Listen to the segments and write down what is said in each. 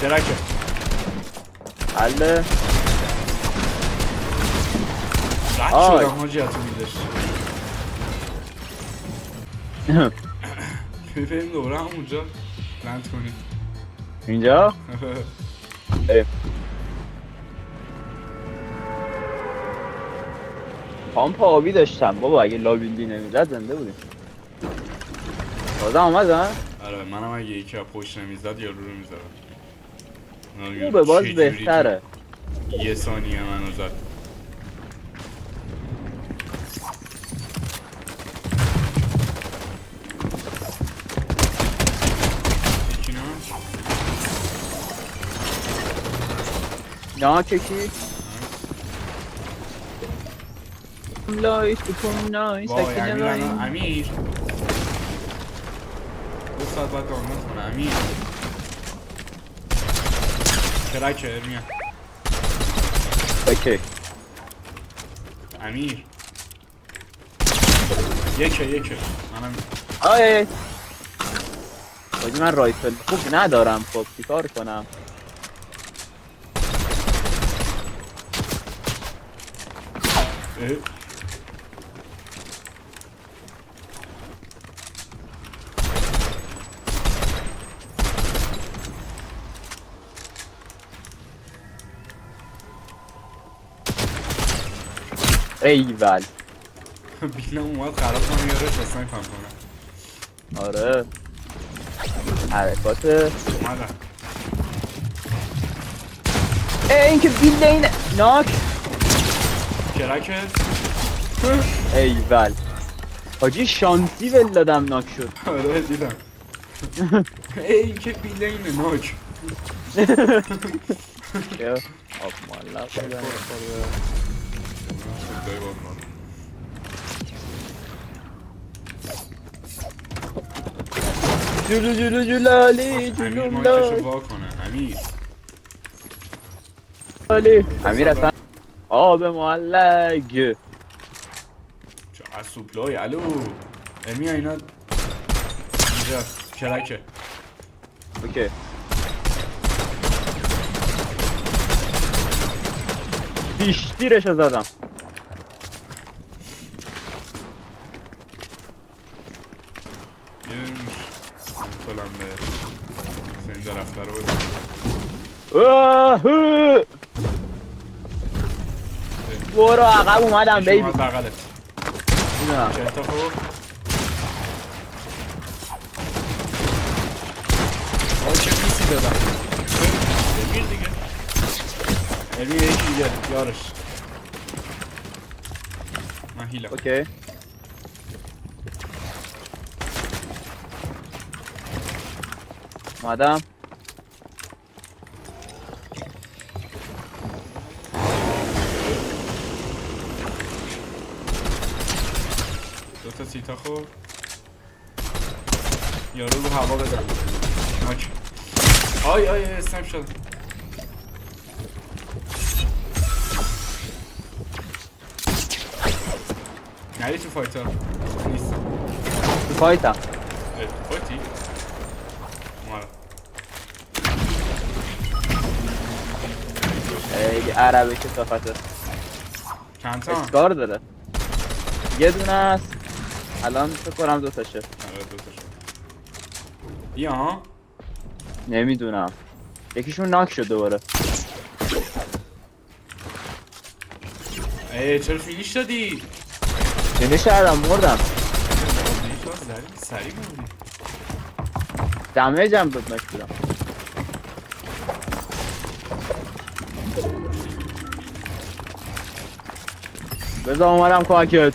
شرکه حله رد آی. شدم حاجی اتو میدش بریم دوره همونجا لند کنیم اینجا بریم پامپ آبی داشتم بابا، اگه لابیلدی نمیزد زنده بودیم. تازه آمدن؟ آره منم اگه یکی از پشت نمیزد یا رو میزدم. خوبه باز بهتره. یه ثانیه منو زد. یکی نه نه چکی لایش بکن نای وای سکنه امیر لای امیر 2 ساعت باید دانلود کنه امیر کرکه میاد اوکی امیر یکه منم آی باید من رایفل خوب ندارم، خب چیکار کنم؟ اه. ایول بینم اومد خراب کنم یارش اصلا پم کنم. آره حرکات اومدم این که بیل اینه ناک کرکه ایول حاجی شانسی ول دادم ناک شد. آره دیدم این که بیله اینه ناک آب معلق جلو جلو جلالی امیر جلو مایکشو وا کنه امیر لالی امیر اصلا آب معلق چقدر سوپلای الو امی اینا اینجا کرکه اوکی بیشتیرشو زدم یه سلام به این درفته رو بزن برو عقب اومدم یکی بیبی اومد بغلت میدونم چه اتفاق آه چه پیسی دادم بگیر دیگه علمی یکی دیگه یارش من هیلم اوکی اومدم دوتا سیتا خوب یارو رو هوا بزن ناک آی اسنایپ شد نری تو فایت ها نیستم تو فایتم تو فایتی؟ مارا خیلی عربه کسافته چند تا؟ اسکار داره یه دونه است الان فکر کنم دوتاشه آره دوتا شد بیا نمیدونم یکیشون ناک شد دوباره چرا فینیش دادی؟ فینیش کردم مردم سریع بودی دمیج هم داد ناک بودم بذار اومدم کمکت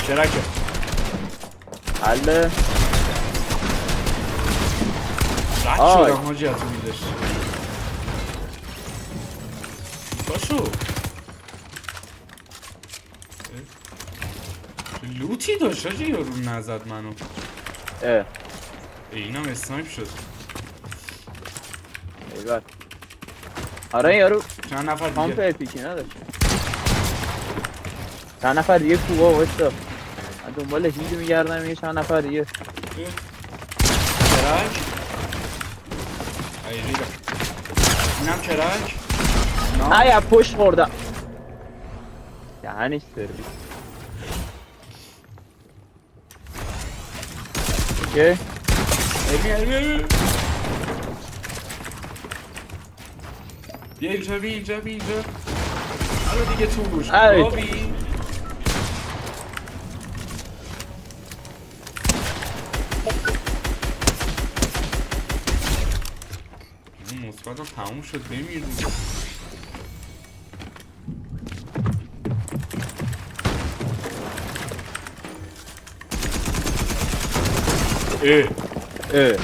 شرکه حله رد آی. شدم حاجی اتو میدش باشو لوتی داشت حاجی یارو نزد منو اه اینم اسنایپ شد ایوال آره یارو چند نفر پامپ دیگه اپیکی نداشت چند نفر دیگه کوبا واسه من دنبال هیل میگردم یه چند نفر دیگه. کرک ای ریدم. اینم کرک. ای از پشت خوردم. دهنش سرویس. اوکی بیا اینجا بی اینجا بی اینجا. حالا دیگه تو گوش ای. بابی. این مثبت هم تموم شد بمیر دیگه. اه.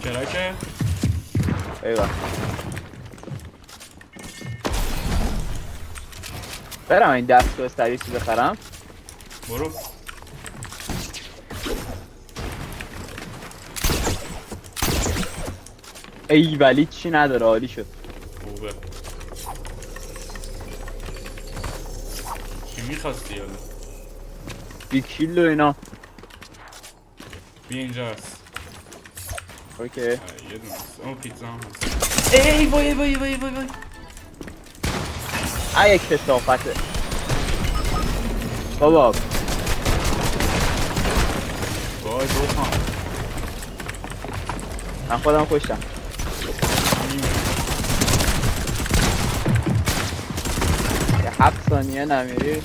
کرکه ایوه برم این دستگاه سریع چی بخرم. برو. ای ولی چی نداره عالی شد. خوبه. چی میخواستی حالا؟ بیکیل و اینا. بیا اینجا هست. اوکی یه دونه هست. اون پیتزا هم هست. ای وای وای وای وای وای. ای یک کثافته بابا. وای دو تا. من خودم کشتم. یه 7 ثانیه نمیری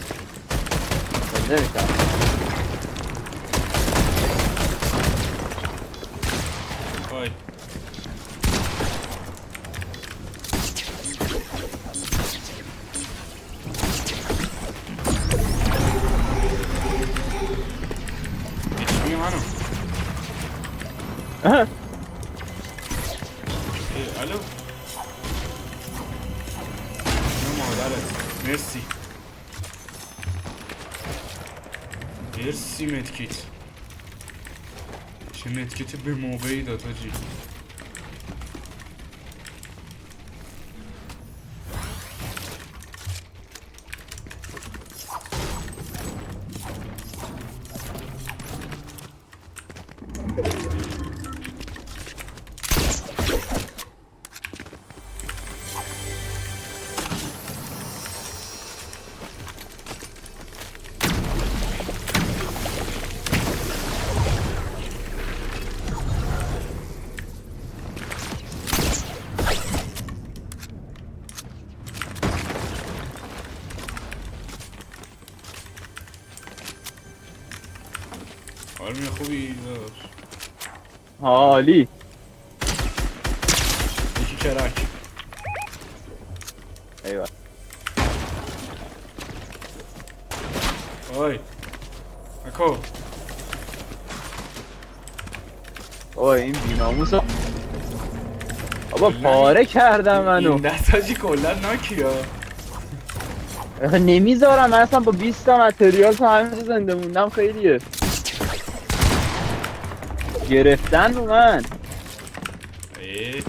زنده میشم. وای ایچ منو. الو نه مادرت. مرسی مرسی مدکیت. چه مدکیت به موقعی داد حاجی. آرمی خوبی داشت. عالی. یکی کرک. ایوه آی اکو بابا این بیناموسا بابا پاره کردم منو. این دست حاجی کلا ناکی ها. نمیذارم من اصلا با 20 تا متریال تا همینجا زنده موندم. خیلیه گرفتن رو من. ای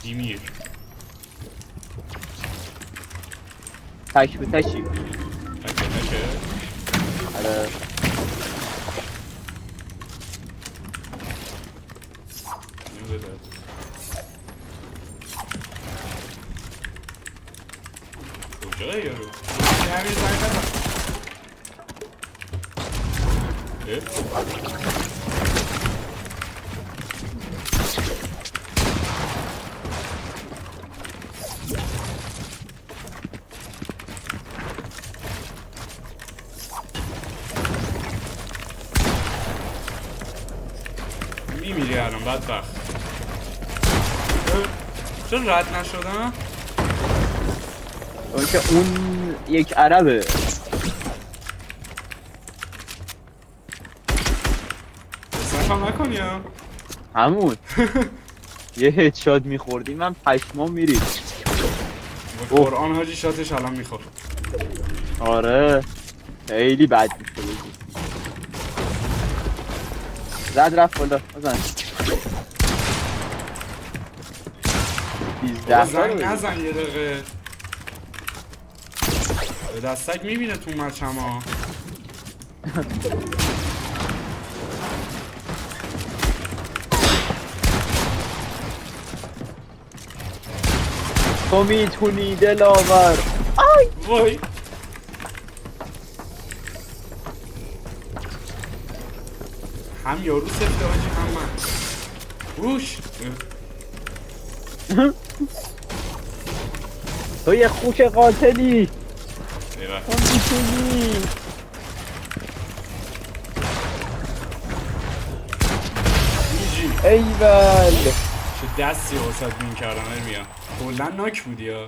دیمیر تک به تکی. تکه تکه. آره این بده. کجای یارو؟ همین زنگ بزن. میمیری الان بدبخت. چرا رد نشدم؟ اون که اون یک عربه. استفا نکنی ها. همون یه هدشات میخوردی من پشمام میرید. با قرآن حاجی شاتش الان میخور. آره خیلی بد میشه. زد رفت بالا بزن 12 زنگ نزن یه دقیقه. به دستک میبینه تو مچم ها. تو میتونی دلاور. آی وای هم یارو سفته حاجی هم من. روش تو یه خوک قاتلی. ایوه. تو میتونی. ایجی ایول چه دستی واسد بین کردم ارمیا. کلن ناک بودی ها.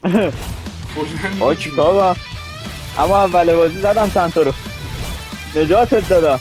کلن ناک آچ بودی. بابا اما اول بازی زدم چند تا رو نجاتت دادم.